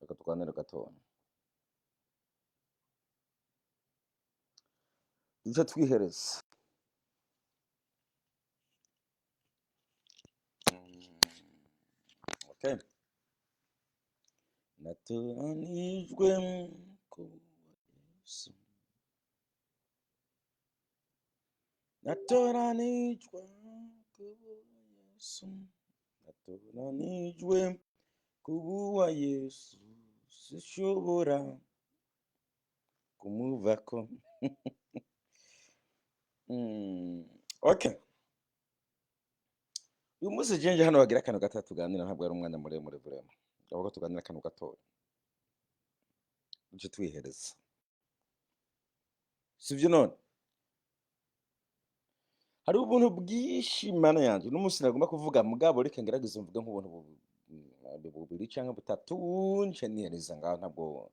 reka tuganire gatoya duce twihereza. Okay. Natoranijwe ku Yesu, natoranijwe ku Yesu, natoranijwe kubuwa Yesu, sishobora kumuvako. Okay. Uyu munsi jenje hano bagira akantu gatatu tuganira, ntabwo ari umwanya muremure vraiment, ahubwo tuganira akantu gatoya duce twihereza, sivyo? None hari ubuntu bwinshi mana yanje n'umunsi nagomba kuvuga, mugabo reka ngerageze mvuge nk'ubuntu bubiri canke butatu nce nihereza ngaho,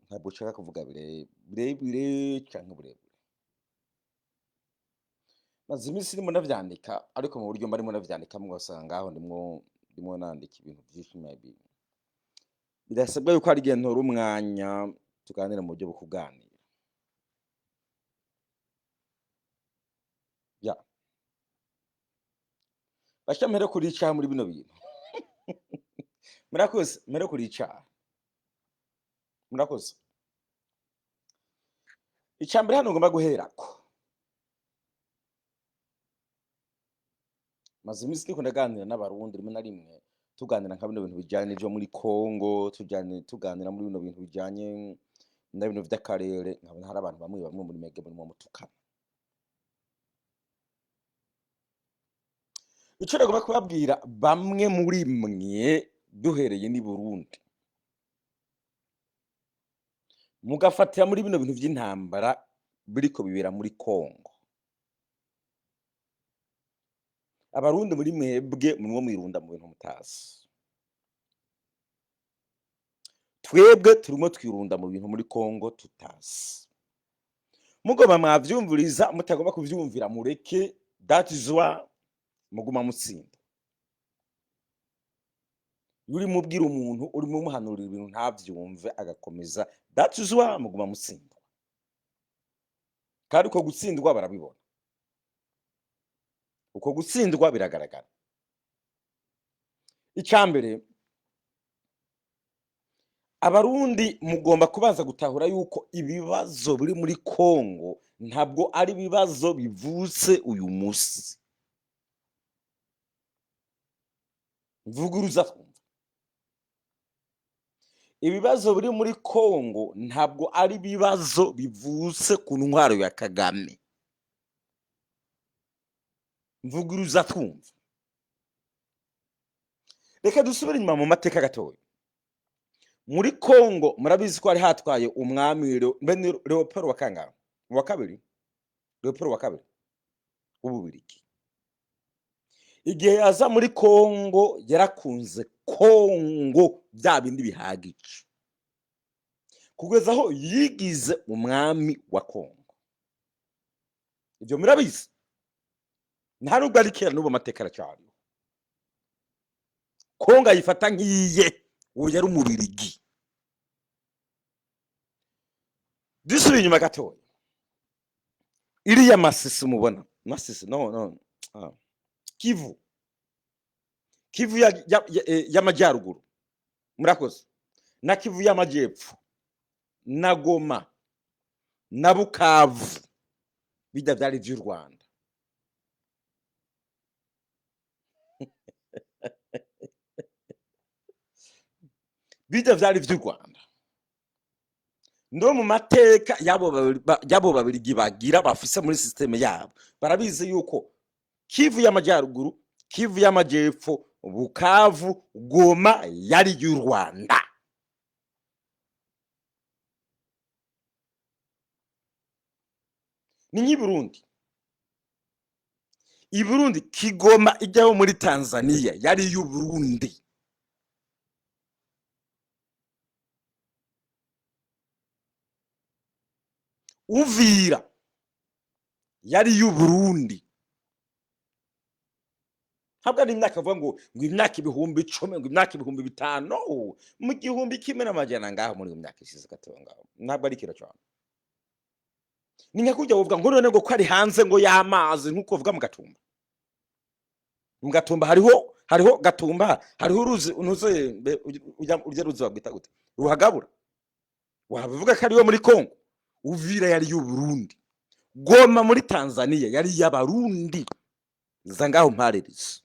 ntabwo nshaka kuvuga birebire canke burebure. Maze iminsi ndimo ndavyandika, ariko mu buryo mbarimo ndavyandikamwo ugasanga ngaho ndimo nandika ibintu vyinshi, maybe birasabwa yuko hari igihe ntora umwanya tuganira mu buryo bwo kuganira. Basha mpere kuri icaha muri bino bintu. Murakoze, mpere kuri icaha. Murakoze. Icambere hano ngomba guherako, maze iminsi ndiko ndaganira n'abarundi rimwe na rimwe, tuganira nka bino bintu bijanye n'ivyo muri Congo, tuganira muri bino bintu bijanye na bino vy'akarere, nkabona hari abantu bamwe muri mege murimo mutukana. Ico nagomba kubabwira bamwe muri mwe, duhereye ni Burundi, mugafatira muri bino bintu vy'intambara biriko bibera muri Congo. Abarundi muri mwebwe murimo mwirunda mu bintu mutazi. Twebwe turimo twirunda mu bintu muri Congo tutazi. Mugoma mwavyumviriza, mutagomba kuvyumvira mureke, that is why muguma mutsinda. Yuri mubwira umuntu urimo muhanurira ibintu ntavyumve agakomeza, that is why muguma mutsinda. Kandi uko gutsindwa barabibona. Uko gutsindwa biragaragara. Icambere, abarundi mugomba kubanza gutahura yuko ibibazo biri muri Congo ntabwo ari ibibazo bivutse uyu musi. Mvuguruza twumva. Ibibazo biri muri Congo ntabwo ari ibibazo bivutse ku ntwaro ya Kagame. Mvuguruza twumva. Reka dusubire inyuma mu mateka gatoya. Muri Congo murabizi ko ari hatwaye umwami Leopold wa kangahe? Wa kabiri? Leopold wa kabiri w'Ububirigi. Igihe yaza muri Congo yarakunze Congo bya bindi bihagije, kugeza aho yigize umwami wa Congo. Ibyo murabizi. Nta nubwo ari kera n'ubu amateka aracariho. Congo ayifata nk'iye, uwo yari Umubirigi. Dusubiye inyuma gatoya, iriya Masisi mubona, Masisi no Kivu y'amajyaruguru, murakoze, na Kivu y'amajyepfo, na Goma, na Bukavu, bijya byari by'u Rwanda. Bijya byari by'u Rwanda. Ndo mu mateka yabo babirigi bagira bafise muri systeme yabo, barabizi yuko Kivu y'amajyaruguru, Kivu y'amajyepfo, Bukavu, Goma yari y'u Rwanda. Ni nk'i Burundi. I Burundi Kigoma ijyaho muri Tanzania yari y'u Burundi. Uvira yari y'u Burundi. habwa n'imyaka avuga ngo imyaka ibihumbi 10 ngo imyaka ibihumbi 5 mu gihumbi kimwe n'amajana ngaho muri iyo myaka ishize gatoya ngaho ntabwo ari kiro cyane. Ni nka kujya uvuga ngo none ngo ko ari hanze ngo y'amazi nkuko uvuga mu Gatumba. Mu Gatumba hariho Gatumba hariho uruzi unuze urya ruzi wabwita gute ruhagabura wavuga ko ariyo muri Kongo. Uvira yari y'u Burundi, Goma muri Tanzania yari y'abarundi zangaho mpaririza.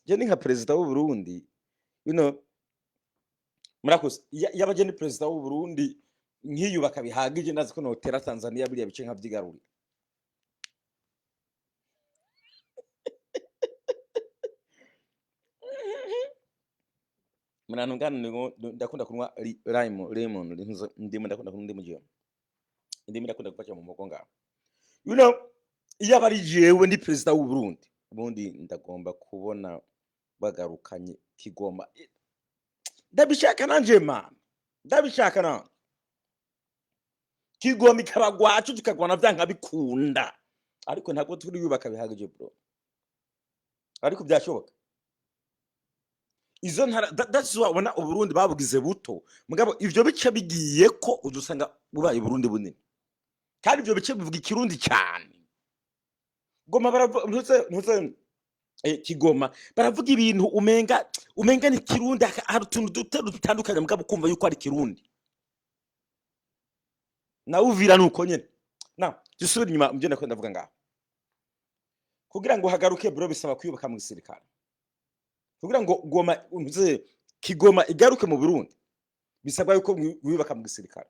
Je ni nka president w'u Burundi, you know, murakoze yabaje ni president w'u Burundi nkiyubaka bihagije ndazi ko notera Tanzania biriya bice nkavyigarurira. Mnanungana ndakunda kunwa lemon ndimo ndakunda kunwa ndimo jiyo. Ndimo ndakunda kupacha mu mokonga. You know, iyo abari jewe ndi president w'u Burundi, ubundi ndagomba kubona bagarukanye Kigoma. Ndabishaka nanje man. Ndabishaka na. Kigoma ikabagwacu tukagwana vyanka bikunda. Ariko ntabwo turi yubaka bihagije bro. Ariko byashoboka. Izo ntara that's why ubona u Burundi babugize buto. Mugabo ivyo bice bigiye ko udusanga bubaye Burundi bunini. Kandi ivyo bice bivuga ikirundi cyane. Goma baravuze Kigoma baravuga ibintu umenga ni kirundi hari utuntu dutandukanye mugabo kumva yuko ari kirundi. Na Uvira nuko nyene. Na gisubira inyuma mje ndakwenda vuga ngaho. Kugira ngo hagaruke bro bisaba kwiyubaka mu gisirikare. Kugira ngo Goma unze Kigoma igaruke mu Burundi bisabwa yuko wiyubaka mu gisirikare.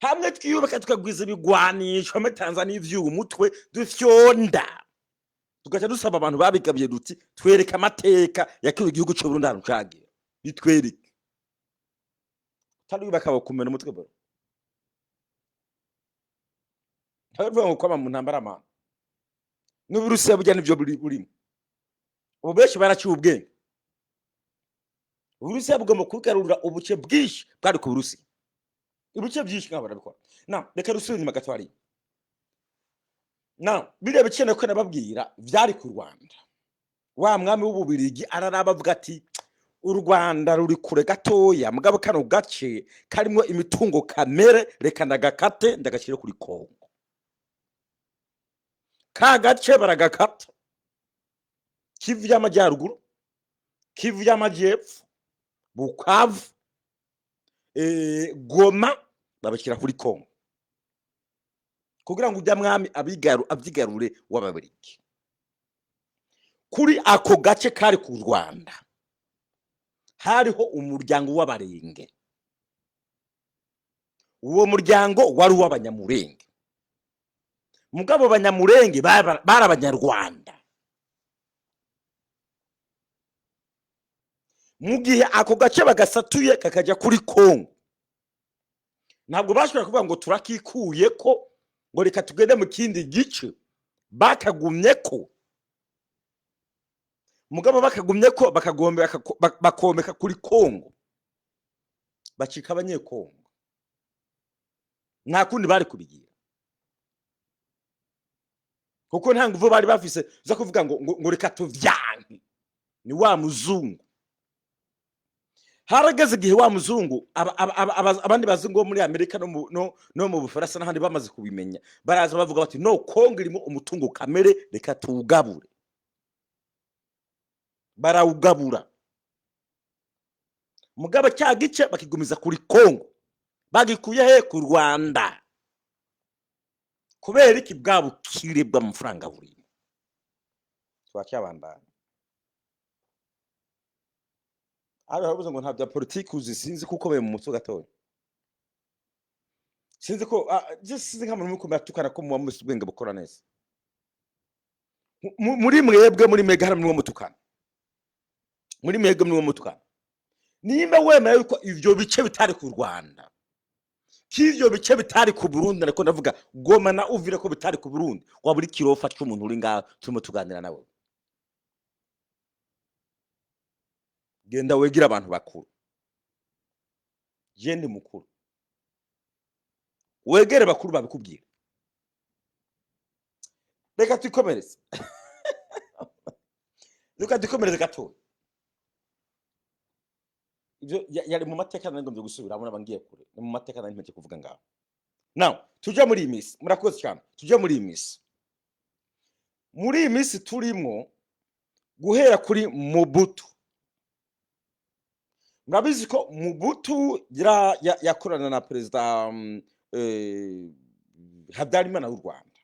Hamwe twiyubaka tukagwiza ibigwanisho mu Tanzania ivy'umutwe dufyonda. Tugaca dusaba abantu babigabye duti twereka amateka yakiri igihugu cyo Burundi harucagira. Bitwereke. Tari bakaba kumena umutwe bro. Havuga ngo kwama mu ntambara man. N'Uburusiya bujya nivyo burimo. Ubu benshi baraciye ubwenge. Uburusiya bugomba kugarura ubuce bwishi bwari ku Burusiya. Ubuce byishi nk'abo barabikora. Na reka rusubira inyuma gatwari. Na biriya bice nako nababwira vyari ku Rwanda. Wa mwami w'Ububirigi araraba avuga ati u Rwanda ruri kure gatoya mugabo kano gace karimo imitungo kamere reka ndagakate ndagashire kuri Kongo. Ka gace baragakata. Kivu y'amajyaruguru, Kivu y'amajyepfo, Bukavu, Goma babashyira kuri Kongo. Kugira ngo ujya mwami abyigarure w'Ababirigi. Kuri ako gace kari ku Rwanda hariho umuryango w'Abarenge. Uwo muryango wari w'Abanyamurenge. Mugabo Abanyamurenge bari Abanyarwanda. Mugihe ako gace bagasatuye kakaja kuri Kongo. Ntabwo bashobora kuvuga ngo turakikuye ko ngo reka tugende mu kindi gice. Bakagumye ko. Mugabo bakagumye ko bakomeka kuri Kongo. Bacika Abanyekongo. Nta kundi bari kubigira. Kuko nta nguvu bari bafise zo kuvuga ngo reka tuvyanke. Ni wa muzungu. Harageze gihe wa muzungu abandi bazungu muri Amerika no mu Bufaransa n'ahandi bamaze kubimenya baraza bavuga bati no Kongo irimo umutungo kamere reka tuugabure. Barawugabura. Mugaba cya gice bakigumiza kuri Kongo. Bagikuye he ku Rwanda. Kubera iki bwabo kirebwa amafaranga buri. Twacyabandana. Ari habuze ngo nta bya politiki uzi sinzi kuko baye mu mutwe gatoya. Sinzi ko sinzi nka muri kumwe atukana ko mu ubwenge bukora neza. Muri mwebwe muri mega haramwe mutukana. Muri mwebwe mwe mutukana. Nimba wemera yuko ivyo bice bitari ku Rwanda. Kivyo bice bitari ku Burundi ariko ndavuga Goma na Uvira ko bitari ku Burundi. Waburi kirofa cy'umuntu uri ngaho turimo tuganira nawe. Genda wegira abantu bakuru. Je ndi mukuru. Wegere bakuru babikubwira. reka twikomereze reka dukomereze gato ibyo yari mu mateka nangombye gusubiramo nabangiye kure ni mu mateka nari mpeke kuvuga ngaho now tujye muri iyi minsi murakoze cyane tujye muri iyi minsi turimo guhera kuri Mobutu murabizi ko Mobutu yakorana na perezida Habyarimana w'u Rwanda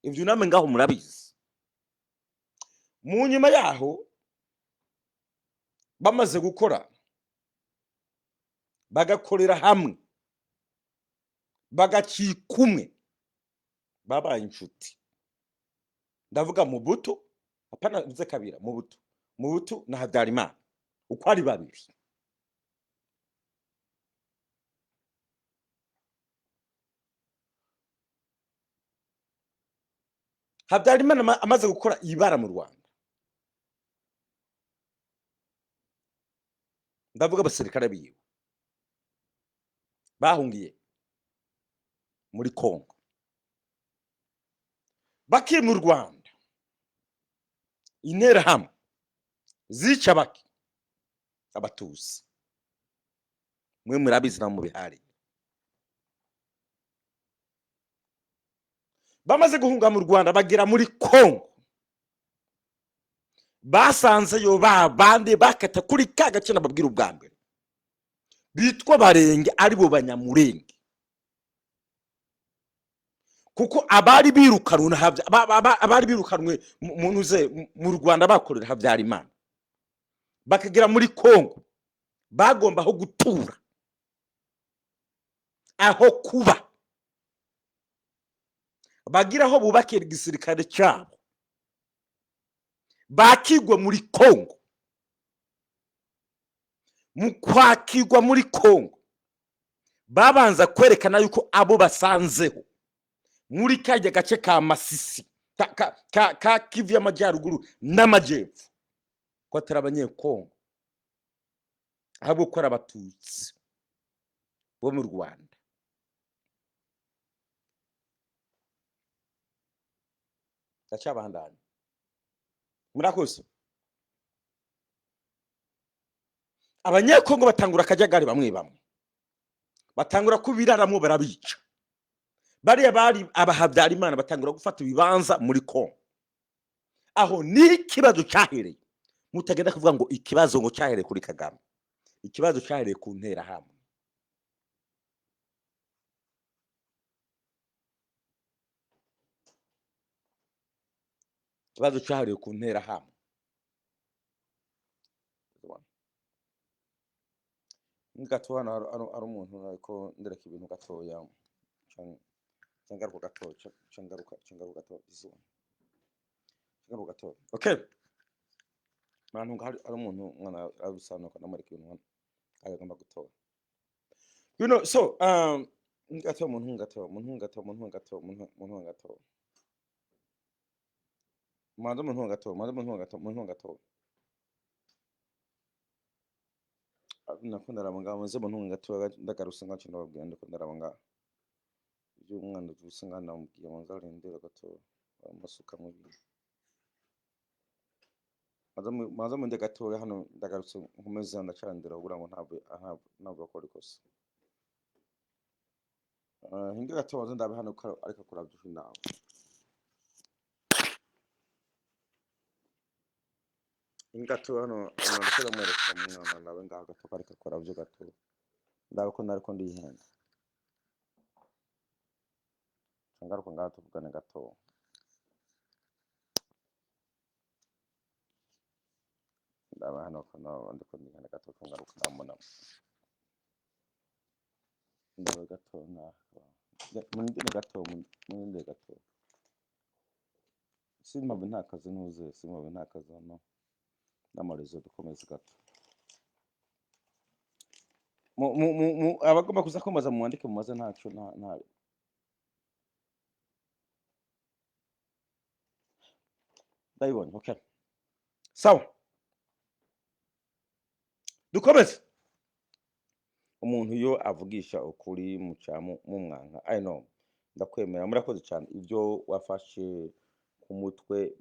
ibyo namwe ngaho murabizi mu nyuma yaho bamaze gukora bagakorera hamwe bagacikumwe babaye inshuti ndavuga Mobutu apana bize kabira Mobutu na Habyarimana uko ari babiri Habyarimana amaze gukora ibara mu Rwanda ndavuga abasirikare biwe bahungiye muri Kongo bakiri mu Rwanda intera hamwe zica baki abatuzi mwe murabizi na mu bihari bamaze guhunga mu Rwanda bagera muri Kongo basanzeyo babande bakata kuri ka gace nababwira ubwa mbere bitwa Barenge ari bo Banyamurenge kuko abari birukanwe abari birukanwe mu Rwanda bakorera Habyarimana bakagera muri Kongo bagomba aho gutura aho kuba bagira aho bubakira igisirikare cyabo bakigwa muri Kongo mu kwakigwa muri Kongo babanza kwerekana yuko abo basanzeho muri kajya gace ka Masisi ka Kivu y'amajyaruguru n'amajyepfo ko atari abanyekongo ahubwo ko ari abatutsi bo mu Rwanda ndacabandanya murakoze abanyekongo batangura akajagari bamwe batangura kubiraramwo barabica bariya bari abahabyarimana batangura gufata ibibanza muri Kongo aho ni ikibazo cyahereye mutagenda kuvuga ngo ikibazo ngo cyahereye kuri Kagame ikibazo cyahereye ku ntera hamwe ikibazo cyahereye ku ntera hamwe ngatohana ari umuntu ariko ndereka ibintu gatoya changaruka gato izuba changaruka gato okay mantu ngari ari umuntu mwana abisanuka namarika ibintu agomba gutora you know so ngato umuntu ngato nakunda rabanga maze umuntu ngato ndagaruse ngaco ndababwira ndakunda rabanga umwana dusinga namubwiye manza arindira gato amasuka mu maze mu gato hano ndagarutse nkomeza ndacandira ubura ngo ntabwo akora ikosa hinga gato maze ndabe hano ariko kuravyo nawe ingato hano ndashaka mwereka mwana nawe ngaho gato ariko kuravyo gato ndabe ko nariko ndihenda ngaruka ngaho tuvugane gato ndaba hano kono ndiko ndihenda gato ngaruka ndamona ndabe gato na muninde gato simabe ntakaze nuze simabe ntakaze hano n'amarezo dukomeza gato abagomba kuza komaza mu mwandike mu maze ntaco nta ndayibonye okay sawa dukomeze umuntu yo avugisha ukuri mu mwanka I know ndakwemera murakoze cyane ibyo wafashe ku mutwe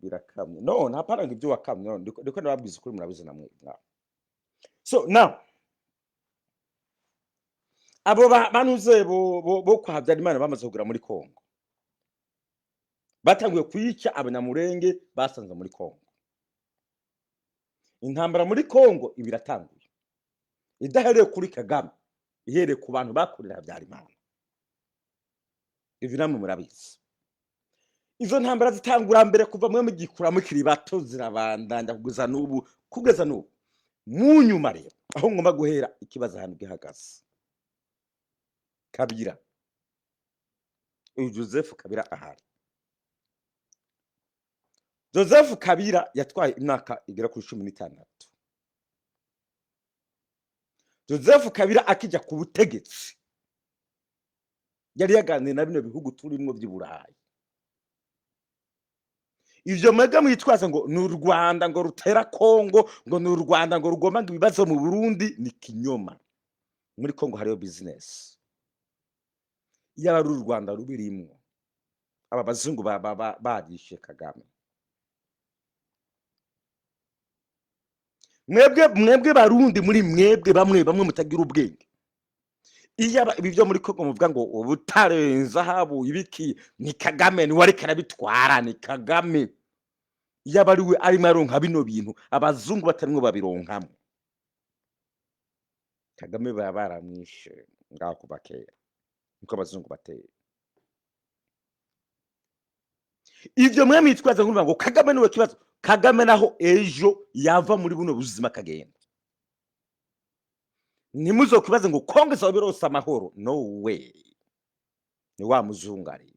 birakamye no ntapana ngo ibyo wakamye no ndiko nababwiza ukuri murabizi namwe so now abo banuze bo kwa Habyarimana bamaze kugura muri Kongo batanguye kuyica abanyamurenge basanze muri Kongo intambara muri Kongo ibiratanguye idahereye kuri Kagame ihereye ku bantu bakurira Habyarimana ivi namwe murabizi izo ntambara zitangura mbere kuva mwe mugikura mukiri bato zirabandanya kugeza n'ubu mu nyuma rero aho ngomba guhera ikibazo ahantu gihagaze Kabira uyu Joseph Kabira ahari Joseph Kabira yatwaye imyaka igera kuri 16 Joseph Kabira akijya ku butegetsi yari yaganiriye na bino bihugu turimo by'Iburayi ivyo mwega mwitwaza ngo ni Rwanda ngo rutera Kongo ngo ni Rwanda ngo rugomba ngo ibibazo mu Burundi ni kinyoma muri Kongo hariyo business yaba ari Rwanda rubirimwo aba bazungu bagishe Kagame mwebwe barundi muri mwebwe bamwe mutagira ubwenge iyaba ibi byo muri Kongo muvuga ngo ubutare zahabu ibiki ni Kagame ni wari karabitwara ni Kagame yaba ari we ari maronka bino bintu abazungu batarimwe babironkamo Kagame baramwishe ngaho kubakera niko abazungu bateye ivyo mwe mitwaza ngo Kagame niwe kibazo Kagame naho ejo yava muri buno buzima kagenda nimuzo kibaza ngo Kongo zabirosa amahoro no way ni wa muzungari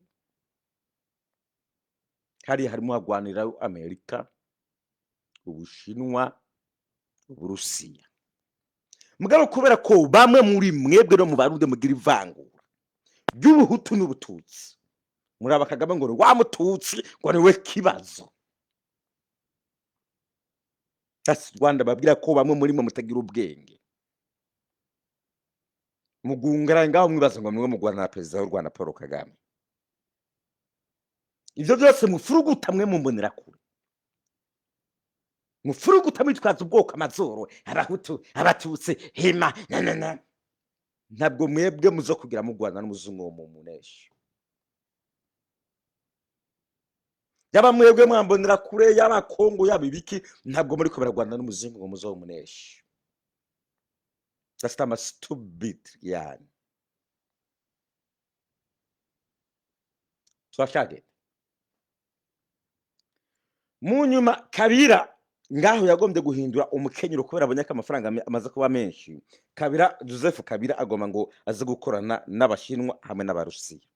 hari harimo agwanira Amerika Ubushinwa Uburusiya mugabo kubera ko bamwe muri mwebwe no mu barude mugira ivangura by'ubuhutu n'ubututsi muri abakagaba ngo wa mututsi ngo niwe kibazo Rwanda babwira ko bamwe muri mwe mutagira ubwenge mugungara ngaho mwibaza ngo mwe mugwana na president w'u Rwanda Paul Kagame ivyo byose mufuruguta mwe mumbonera kure mufuruguta mwitwaza ubwoko amazoro abahutu abatutse hema na ntabwo mwebwe muzo kugira mugwana n'umuzungu wo mu muneshi yaba mwebwe mwambonera kure yaba Kongo yaba ibiki ntabwo muri ko baragwana n'umuzungu ngo muzo umuneshi that's a stupid yani twashage munyuma Kabira ngaho yagombye guhindura umukenyero kubera abanyaka amafaranga amaze kuba menshi Kabira Joseph Kabira agoma ngo aze gukorana n'abashinwa hamwe n'abarusiya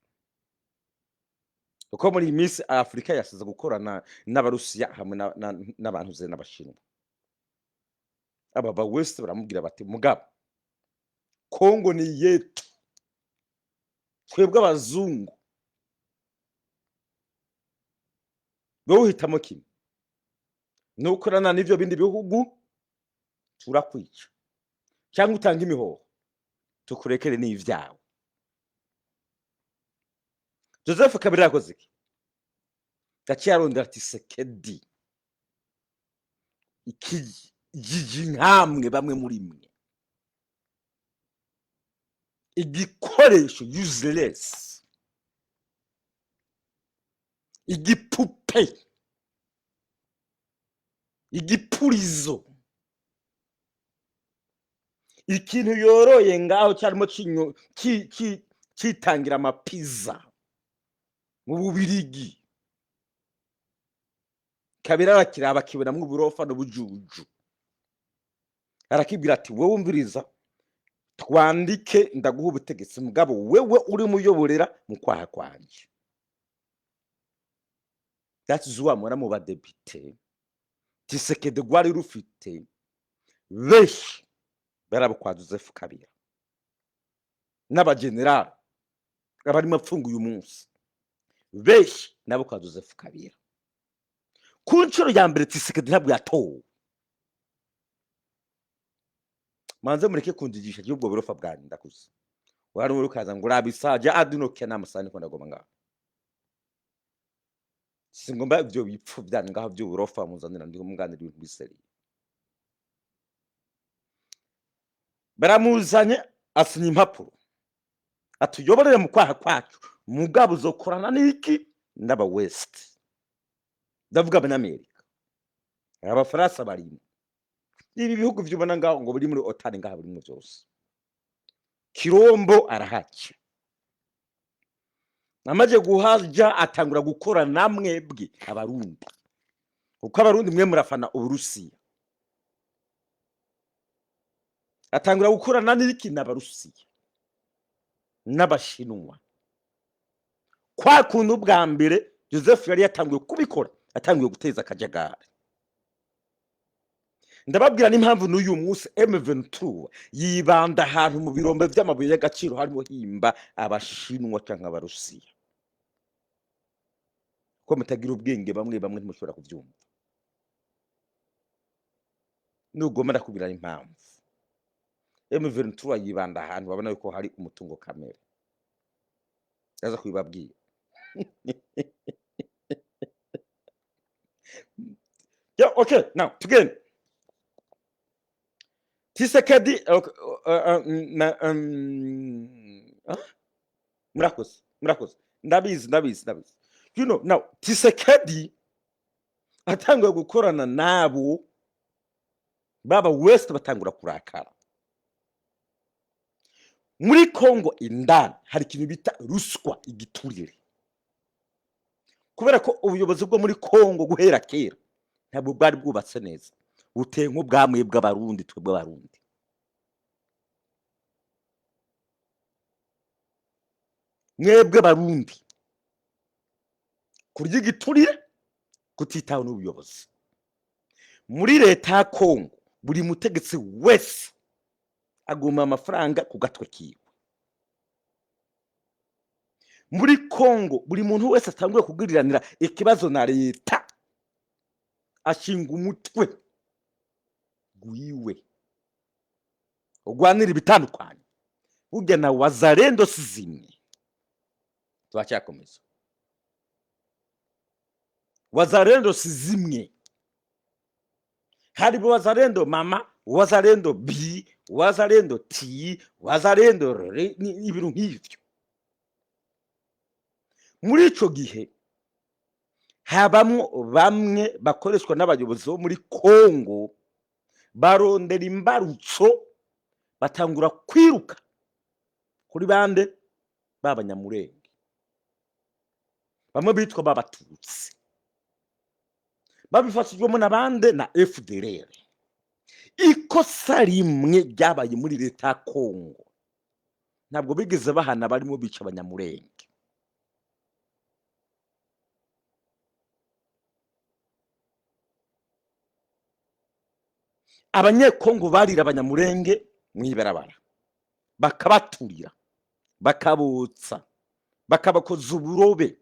uko muri Miss Africa yasize gukorana n'abarusiya hamwe n'abantu ze n'abashinwa aba ba West baramubwira bati mugabo Kongo ni yetu twebwe abazungu bo hitamo kimwe nukorana n'ivyo bindi bihugu turakwica cyangwa utanga imihoho tukurekere n'ivyawe Joseph Kabila yakoze iki arondera ati Sekedi ikiji nkamwe bamwe muri mwe igikoresho useless igipupe igipurizo ikintu yoroye ngaho cyarimo citangira amapiza mu Bubirigi Kabira arakiraba kibona mu burofa no bujuju arakibwira ati wowe umviriza twandike ndaguha ubutegetsi mugabo wewe uri muyoborera mu kwaha kwanje that's why mwana mu badepite Tshisekedi gwari rufite beshi barabo kwa Joseph Kabila n'abageneral abari mapfungu uyu munsi beshi nabo kwa Joseph Kabila ku nshuro ya mbere Tshisekedi ntabwo yatowe manze mureke kundigisha y'ubwo burofa bwanyu ndakuze wari muri kaza ngo rabisaje aduno kena musani ko ndagoma ngaho singomba ibyo bipfu byanyu ngaho by'uburofa muzanira ndi umwanira ibintu biseri baramuzanye asinya impapuro atuyoborere mu kwaha kwacu mugabo uzokorana n'iki n'aba West ndavuga abanyamerika abafaransa barimo ibi bihugu byubona ngaho ngo biri muri OTAN ngaho biri mu byose Kirombo arahaca namaje guhaja atangura gukora namwebwe abarundi kuko abarundi mwe murafana Uburusiya atangura gukorana n'iki n'Abarusiya n'Abashinwa kwa kuntu bwa mbere Joseph yari yatanguye kubikora atanguye guteza akajagari ndababwira n'impamvu n'uyu munsi M23 yibanda ahantu mu birombe by'amabuye y'agaciro harimo himba Abashinwa cyangwa Abarusiya ko mutagira ubwenge bamwe ntimushobora kubyumva nugomba ndakubwira impamvu M23 yibanda ahantu babona yuko hari umutungo kamere yaza kwibabwira yeah, okay, now again Tshisekedi murakoze ndabizi you know now Tshisekedi atanguye gukorana nabo baba West batangura kurakara muri Kongo indani hari ikintu bita ruswa igiturire kubera ko ubuyobozi bwo muri Kongo guhera kera ntabwo bwari bwubatse neza buteye nk'ubwamwe bw'abarundi twebwe abarundi mwebwe barundi kurya igiturire kutitaho n'ubuyobozi muri leta ya Kongo buri mutegetsi wese aguma amafaranga ku gatwe kiwe muri Kongo buri muntu wese atanguye kugiriranira ikibazo na leta ashinga umutwe gwiwe ugwanira ibitandukanye burya na wazalendo sizimwe twacyakomeza wazalendo sizimwe hari wazalendo mama wazalendo B wazalendo T wazalendo ibintu nk'ivyo muri ico gihe habamwo bamwe bakoreshwa n'abayobozi bo muri Kongo barondera imbarutso batangura kwiruka kuri bande babanyamurenge bamwe bitwa babatutsi babifashijwemo n'abande na FDLR ikosa rimwe ryabaye muri leta ya Kongo ntabwo bigeze bahana barimo bica abanyamurenge abanyekongo barira abanyamurenge mwibarabara bakabaturira bakabutsa bakabakoza uburobe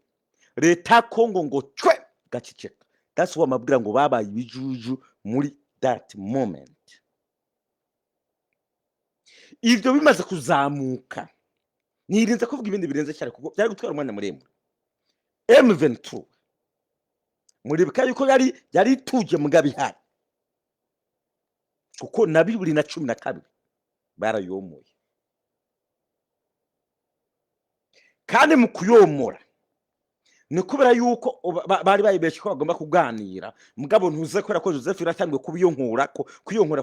leta ya Kongo ngo cwe gaciceka that's what mabwira ngo babaye ibijuju muri that moment ivyo bimaze kuzamuka nirinze kuvuga ibindi birenze cyane kuko byari gutwara umwanya muremure M23 muri bikaye ko yari tuje mugabihari kuko na 2012 barayomoye kandi mu kuyomora ni kubera yuko bari bayibeshe ko bagomba kuganira mugabo ntuze kwera ko Joseph yaratangiye kubiyonkura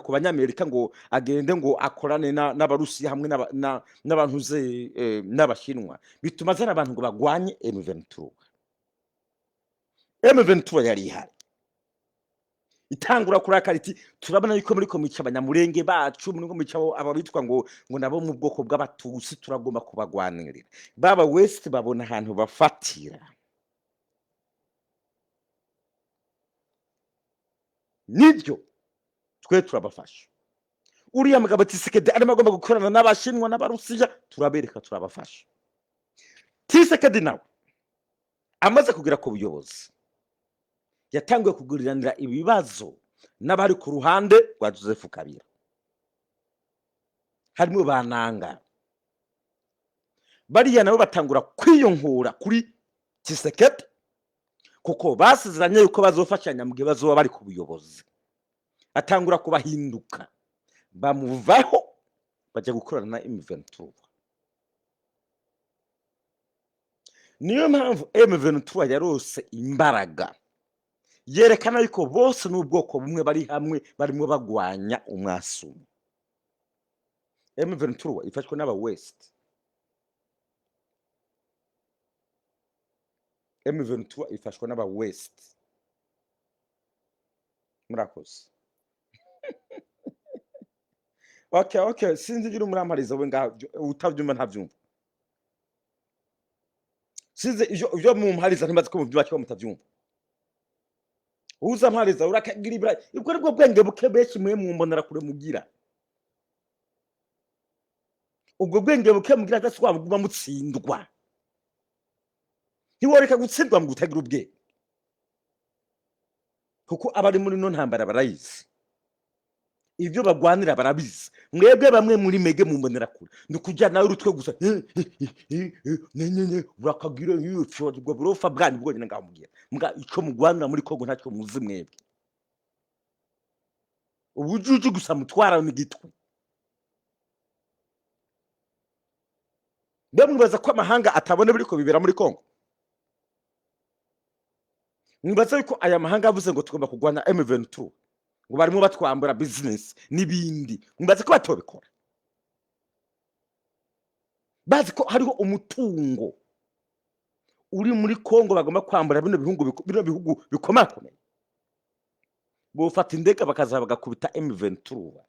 ku banyamerika ngo agende ngo akorane n'abarusi hamwe n'abantuze n'abashinwa bituma zana abantu ngo bagwanye M23 yari ihari itangura kurakara iti turabona yuko muri ko mica abanyamurenge bacu muri ko mica ababitwa ngo nabo mu bwoko bw'abatusi turagomba kubagwanirira baba West babona ahantu bafatira nibyo twe turabafasha uriya mugabo Tshisekedi arimo agomba gukorana n'abashinwa n'abarusiya turabereka turabafasha Tshisekedi nawe amaze kugira ku buyobozi yatanguye kuguriranira ibibazo n'abari ku ruhande rwa Joseph Kabila harimo bananga bariya nabo batangura kwiyongura kuri Tshisekedi kuko basezeranye yuko bazofashanya mu gihe bazoba bari ku buyobozi, atangura kubahinduka bamuvaho bajya gukorana na M23. Niyo mpamvu M23 yarose imbaraga yerekana yuko bose n'ubwoko bumwe bari hamwe barimo bagwanya umwasumo. M23 ifashwe n'aba West. M23 ifashwe n'aba West. Murakoze. Okay, sinzi gira umurampariza we ngaho utavyumva ntavyumva. Sinzi ivyo mumpariza ntibazi ko muvyumva cyo mutavyumva. Uza mpariza urakagira ibira ibwo aribwo bwenge buke beshi mwe mumbonera kure mugira. Ubwo bwenge buke mugira gaswa buguma mutsindwa. Ntiworeka gutsindwa mu gutagira ubwe. Kuko abari muri no ntambara barayizi. Ivyo bagwanira barabizi. Mwebwe bamwe muri mege mumbonera kure. Ndukujya nawe urutwe gusa. Urakagira y'ufyo ubwo burofa bwanyu bwo nyine ngamugira. Mbwa ico mugwanira muri Kongo ntacyo muzi mwebwe. Ubujuju gusa mutwara mu gitwe. Ndamwibaza ko amahanga atabone biriko bibera muri Kongo. Mwibaza yuko aya mahanga avuze ngo tugomba kugwana M23 ngo barimo batwambura business nibindi. Mwibaza ko batobikora. Bazi ko hariho umutungo uri muri Kongo bagomba kwambura bino bihugu bikomakomeye. Bofata indeka bakaza bagakubita M23.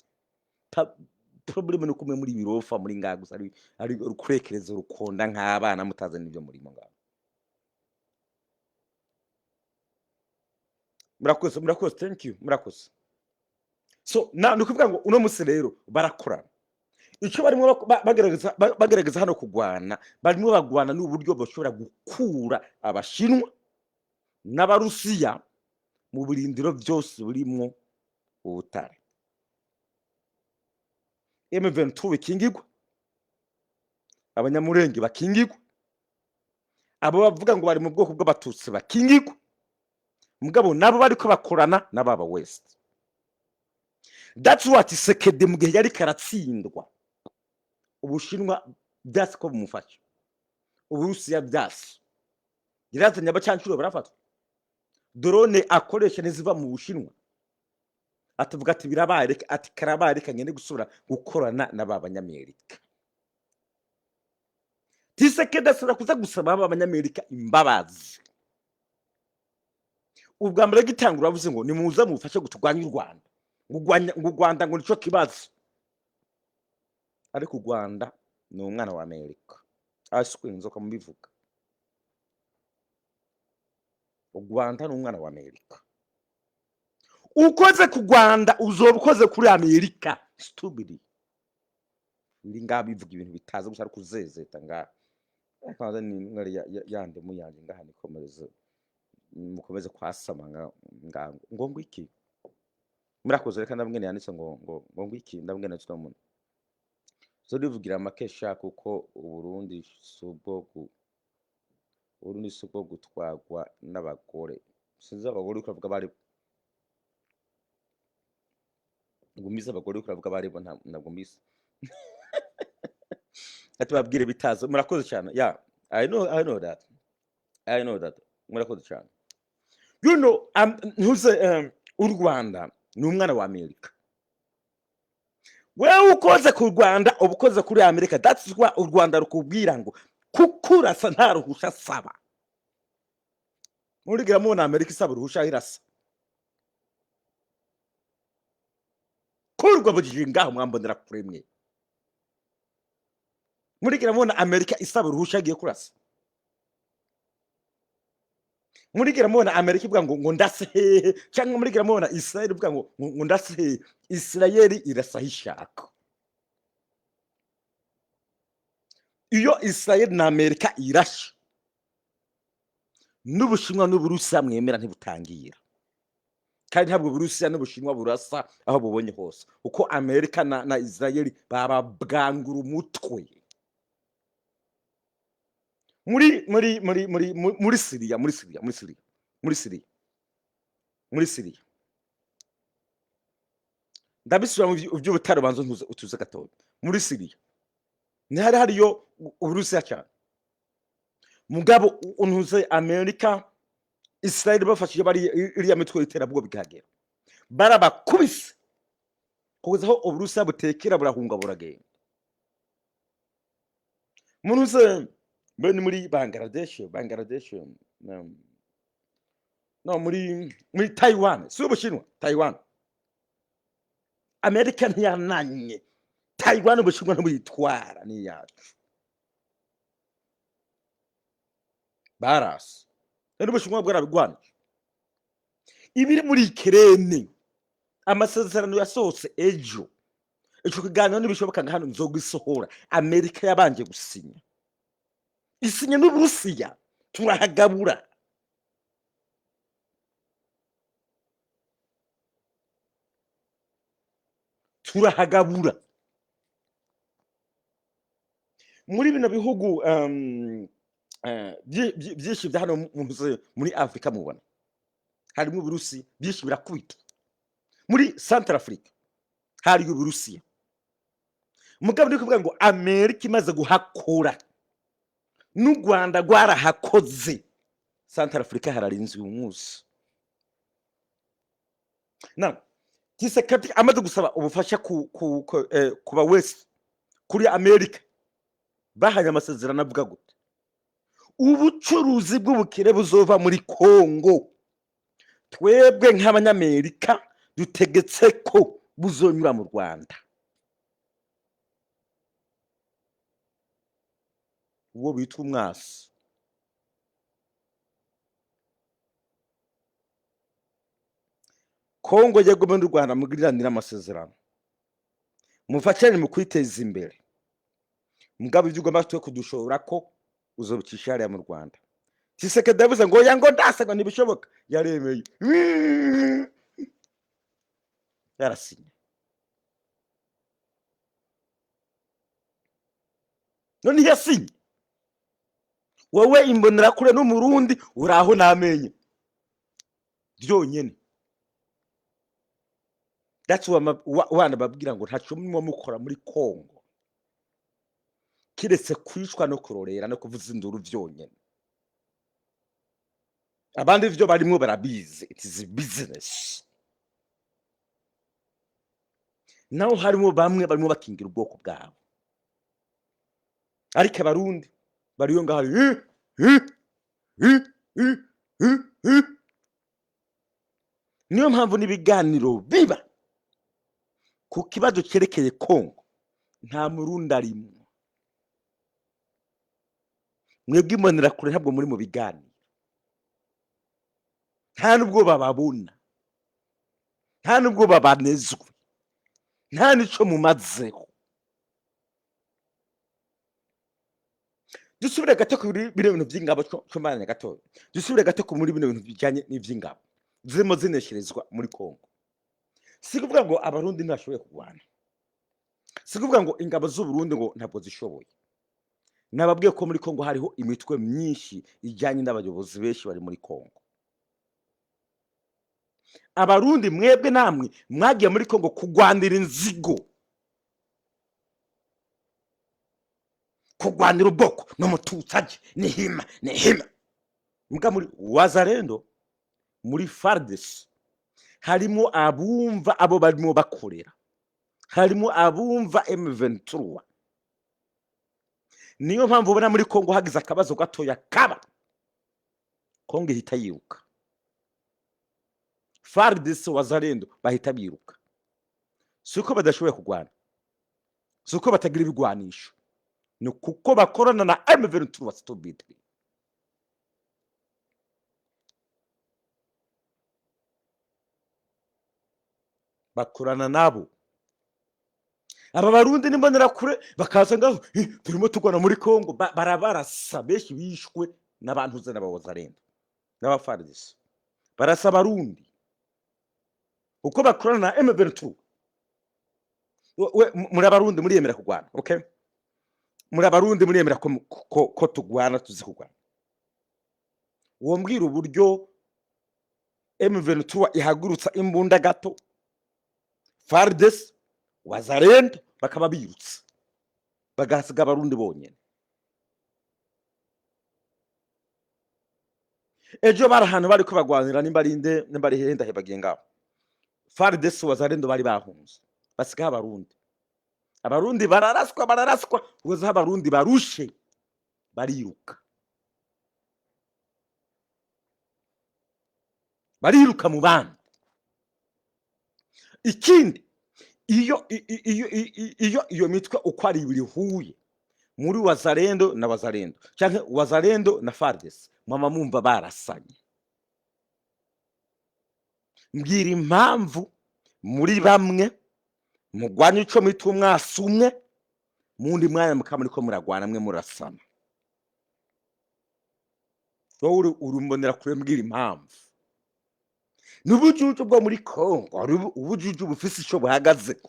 Problem nuko muri birofa muri ngagusa ari rukurekereza rukonda nk'abana mutaze nibyo murimo ngaho. Murakoze, thank you, murakoze. So nukuvuga ngo uno musi rero barakorana. Ico barimo bagerageza hano kugwana, barimo bagwana n'uburyo bashobora gukura abashinwa n'abarusiya mu burindiro byose burimo ubutare. M23 bakingirwa, abanyamurenge bakingirwa, abo bavuga ngo bari mu bwoko bw'abatutsi bakingirwa, mugabo nabo bariko bakorana n'ababa West. That's what Tshisekedi mu gihe yari karatsindwa. Ubushinwa byase ko bumufasha, Uburusiya byase girazanya abacancuro barafatwa. Drone akoresha niziva mu Bushinwa atuvuga ati birabaye ati karabaye kanyene gusubira gukorana n'abanyamerika. Tshisekedi asura kuza gusaba abanyamerika imbabazi. Ubwa mbere gitangura bavuze ngo nimuza mufashe gutugwanya u Rwanda. U Rwanda ngo nico kibazo. Ariko u Rwanda ni umwana wa Amerika. Ashwinzo kamubivuga. U Rwanda ni umwana wa Amerika. Ukoze ku Rwanda uzobukoze kuri Amerika. Stupid. Ndi ngabivuga ibintu bitaza gusa ariko uzezeta nga. Akaza ni ngari yande muyanje ngaha nikomereze. Mukomeze kwasama ngo iki. Murakoze reka ndabwene yanditse ngo iki ndabwene cyo muntu. So rivugira makesha kuko Uburundi subo gutwagwa n'abagore. Sinzi abagore ukavuga bari gumiza abagore ukavuga bari bo ntabwo mbise. Atubabwire bitazo murakoze cyane. Yeah, I know that. Murakoze cyane. You know, u Rwanda ni umwana wa Amerika. Wewe ukoze ku Rwanda ubukoze kuri Amerika. That's why u Rwanda rukubwira ngo kukurasa nta ruhusha saba. Murigira mubona Amerika isaba ruhusha irasa. Kurwa bujije ngaho mwambondera kure mwe. Murigira mubona Amerika isaba ruhusha agiye kurasa. Murigira mubona Amerika ivuga ngo ndase hehe cyangwa murigira mubona Israel ivuga ngo ndase hehe. Israel irasahishaka. Iyo Israel na Amerika irasha n'Ubushinwa n'Uburusiya mwemera ntibutangira. Kandi ntabwo Uburusiya n'Ubushinwa burasa aho bubonye hose. Uko Amerika na Israel baba bwangura umutwe. muri Syria ndabisubira mu by'ubutare banzo utuze gatoya. Muri Syria ntihari hariyo Uburusiya cyane, mugabo untuze Amerika Israel bafashije bari iriya mitwe y'iterabwoba bigahagera barabakubise kugeza aho Uburusiya butekera burahunga buragenda. Munuze mbene muri Bangladesh no muri Taiwan, si Ubushinwa, Taiwan Amerika ntiyananye Taiwan, Ubushinwa ntibuyitwara ni yacu barasi rero Ubushinwa bwarabigwanije. Ibiri muri Ukraine amasezerano yasohotse ejo, ico kiganiro nibishoboka nga hano nzogisohora, Amerika yabanje gusinya isinya n'Uburusiya turahagabura. Muri bino bihugu byinshi bya hano muri Afrika mubona harimo Uburusi byinshi birakubita. Muri Central Africa hari Uburusiya, mugabo ndi kuvuga ngo Amerika imaze guhakura n'u Rwanda rwarahakoze, Central Africa hararinzwe umunsi. Na Tshisekedi amaze gusaba ubufasha kuba wese kuri Amerika, bahanye amasezerano avuga gute ubucuruzi bw'ubukire buzova muri Kongo, twebwe nk'Abanyamerika dutegetse ko buzonyura mu Rwanda. Uwo bitwa umwasi Kongo yegomwe n'u Rwanda mugiriranira amasezerano, mufashanye mu kwiteza imbere, mugabo ibyo ugomba twe kudushora ko uzobicisha hariya mu Rwanda. Tshisekedi yavuze ngo yango ndasanga ntibishoboka, yaremeye yarasinye. None yasinye wowe imbonera kure n'umurundi uraho namenye byonyene. That's wana babwira ngo ntaco mwe mukora muri Kongo kiretse kwishwa no kurorera no kuvuza induru byonyene. Abandi byo barimo barabizi, it is a business. Naho harimo bamwe barimo bakingira ubwoko bwabo, ariko abarundi bariyo ngahari niyo mpamvu n'ibiganiro biba ku kibazo cyerekeye Kongo nta murundi arimo. Mwebwe imbonera kure ntabwo muri mu biganiro, nta nubwo bababona, nta nubwo babanezwe, nta nico mumazeho. Dusubire gato kuri bino bintu by'ingabo cy'umanya gato, dusubire gato ku muri bino bintu bijanye n'ivy'ingabo zirimo zinesherezwa muri Kongo. Si kuvuga ngo abarundi ntibashoboye kurwana, si kuvuga ngo ingabo z'u Burundi ngo ntabwo zishoboye. Nababwiye ko muri Kongo hariho imitwe myinshi ijyanye n'abayobozi benshi bari muri Kongo. Abarundi mwebwe namwe mwagiye muri Kongo kugwanira inzigo, kugwanira ubwoko no mututsaje nihima. Muga muri Wazalendo, muri FARDC harimo abumva abo barimo bakorera, harimo abumva M23. Niyo mpamvu ubona muri Kongo hagize akabazo gatoya kaba Kongo ihita yiruka, FARDC Wazalendo bahita biruka. Suko badashoboye kugwana, suko batagira ibigwanisho, ni kuko bakorana na M23 stupidly. Bakorana nabo aba barundi nimbonera kure bakaza ngaho turimo tugwana muri Kongo, barabarasa benshi bishwe n'abantu ze n'abawazarenda n'abafarisi, barasa barundi uko bakorana na M23. Muri abarundi muri yemera kugwana, okay? muri abarundi muremera ko tugwana tuzi kugwana. Wombwira uburyo M23 ihagurutsa imbunda gato, FARDC wazarendo bakaba birutse bagasiga abarundi bonyene. Ejo bari ahantu bariko bagwanira nimba ari henda hebagiye ngaho. FARDC wazarendo bari bahunze basiga abarundi bararaswa uza abarundi barushe bariruka mu bana. Ikindi iyo mitwe uko ari ibiri huye muri wazarendo na wazarendo canke wazarendo na FARDC mama mumva barasanye. Mbwira impamvu muri bamwe mugwanya ico mitwe mwasumwe mundi mwanya mukamuriko muragwana mwe murasana. Wowe urumbonera kure mbwira impamvu. Nubujuju bwo muri Kongo ubujuju bufise ico buhagaze.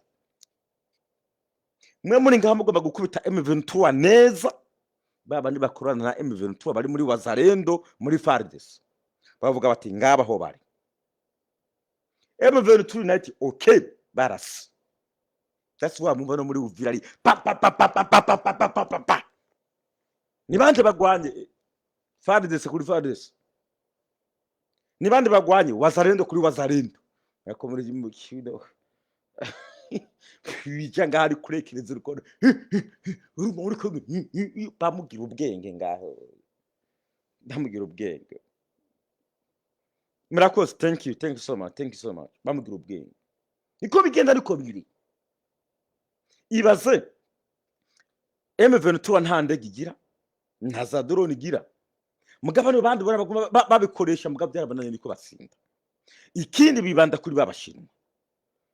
Mwe muri ngaho mugomba gukubita M23 neza. Baba ni bakorana na M23 bari muri wazarendo muri FARDC. Bavuga bati ngaba ho bari. M23 night okay barasi. That's why mubona muri uvirari pa. Ni bande bagwanye FARDC kuri FARDC. Ni bande bagwanye wazarendo kuri wazarendo. Ariko muri mukino bijanga hari kurekereza urukono. Muri ko bamugira ubwenge ngaho. Bamugira ubwenge. Murakoze, thank you so much. Bamugira ubwenge. Niko bigenda ariko biri. Ibaze M23 nta ndege igira, nta za drone igira. Mugabane bandi babikoresha mugabo byarabananye niko basinda. Ikindi bibanda kuri babashinwa.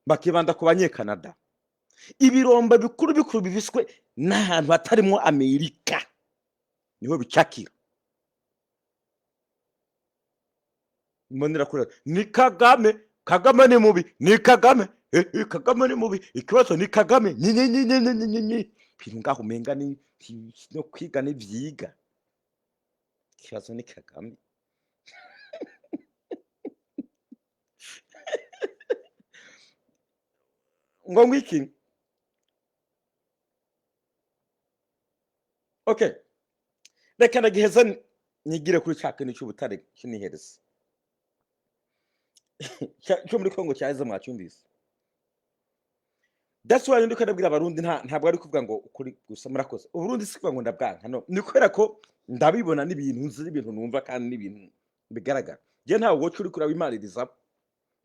Bakibanda ku banyekanada. Ibiromba bikuru bibiswe n'ahantu hatarimo Amerika. Niho bicakira. Mbonera kure ni Kagame ni mubi, ni Kagame ni mubi, ikibazo ni Kagame ni pinga kumenga ni no kwiga ni vyiga. Ikibazo ni Kagame. Ngo ngwiki. Okay. Reka nagiheza nyigire kuri caka ni cy'ubutare kinihereza. Cyo muri Kongo cyaza mwacyumvise. That's why ndiko ndabwira abarundi ntabwo ari kuvuga ngo ukuri gusa murakoze. Uburundi sikuvuga ngo ndabwanka no. Nikwera ko ndabibona n'ibintu nzi n'ibintu numva kandi n'ibintu bigaragara. Je ntawo wocu uri kuraba imaririza.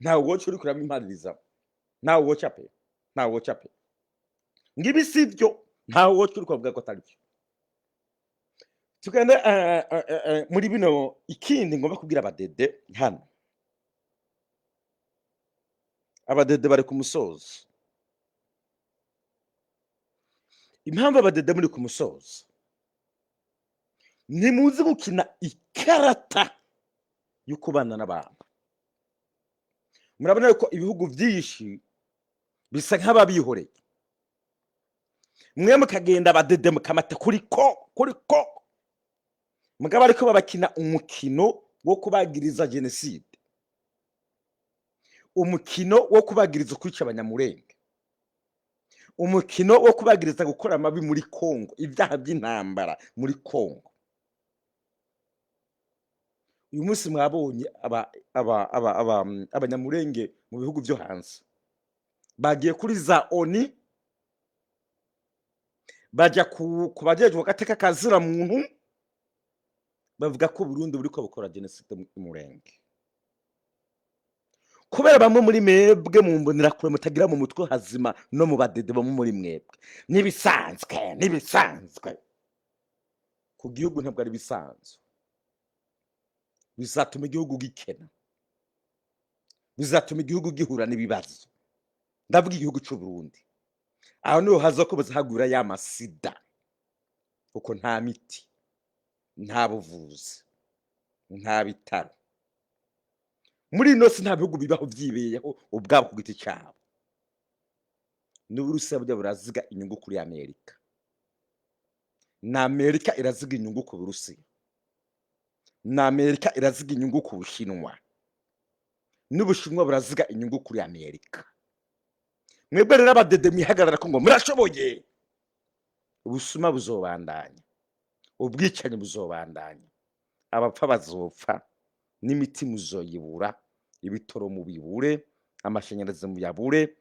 Ntawo wocu uri kuraba imaririza. Ntawo wocape. Ntawo wocape. Ngibi sivyo ntawo wocu uri kuvuga ko atari byo. Tukanda muri bino ikindi ngomba kubwira abadede hano. Abadede bari ku musozo. Impamvu abadede muri ku musozo ni muzi gukina ikarata yo kubana n'abantu. Murabona ko ibihugu byinshi bisa nk'ababihoreye. Mwe mukagenda abadede mukamata kuri ko mugabo ariko babakina umukino wo kubagiriza genocide. Umukino wo kubagiriza kwica abanyamurenge. Umukino wo kubagiriza gukora amabi muri Kongo, ibyaha by'intambara muri Kongo. Uyu munsi mwabonye abanyamurenge mu bihugu byo hanze bagiye kuri za ONU bajya kubajejwe gateka kazira muntu bavuga ko Burundi buri ko bukora genocide mu murenge. Kubera bamwe muri mwebwe mu mbonera kure mutagira mu mutwe hazima no mu badede bo muri mwebwe nibisanzwe ku gihugu ntabwo ari bisanzwe. Bizatuma igihugu gikena, bizatuma igihugu gihura n'ibibazo. Ndavuga igihugu cy'u Burundi aho niho haza ko bazahagura ya masida kuko nta miti, nta buvuzi, nta bitaro. Muri nose nta bihugu bibaho byibeyeho ubwabo ku giti cyabo. N'Uburusiya bujya buraziga inyungu kuri Amerika. na Amerika iraziga inyungu ku Burusiya, na Amerika iraziga inyungu ku Bushinwa, n'Ubushinwa buraziga inyungu kuri Amerika. Mwebwe rero abadede mwihagarara ko ngo murashoboye, ubusuma buzobandanya, ubwicanyi buzobandanya, abapfa bazopfa, n'imiti muzoyibura, ibitoro mubibure, amashanyarazi muyabure,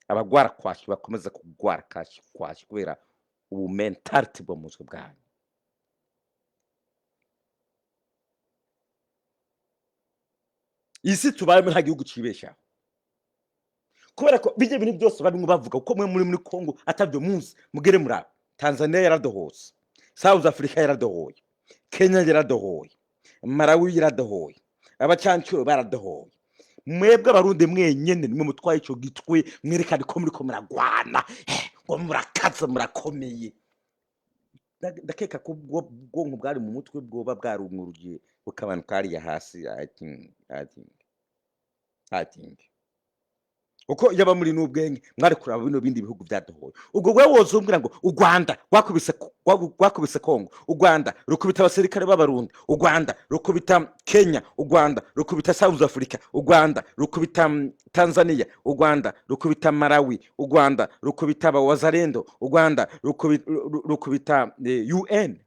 abagwara kwashi bakomeza kugwara kwashi kubera ubu mentality bwo mutwe bwanyu. Isi tubayemo nta gihugu cibeshaho, kubera ko bijye bintu byose barimo bavuga uko mwe muri Kongo atavyo muzi mugere muri Tanzania yaradohose, South Africa yaradohoye, Kenya yaradohoye, Malawi yaradohoye, abacancuro baradohoye. Mwebwe abarundi mwenyene nimwe mutwaye ico gitwe mwerekane ko muri ko muragwana ngo murakaza murakomeye. Ndakeka ko bwonko bwari mu mutwe bwoba bwarumwurugiye bukabanuka hariya hasi. I think uko yaba muri n'ubwenge mwari kuraba bino bindi bihugu byadohoye. Ubwo wewe wozumbwira ngo u Rwanda rwakubise Kongo, u Rwanda rukubita abasirikare b'abarundi, u Rwanda rukubita Kenya, u Rwanda rukubita South Africa, u Rwanda rukubita Tanzania, u Rwanda rukubita Malawi, u Rwanda rukubita abawazalendo, u Rwanda rukubita UN.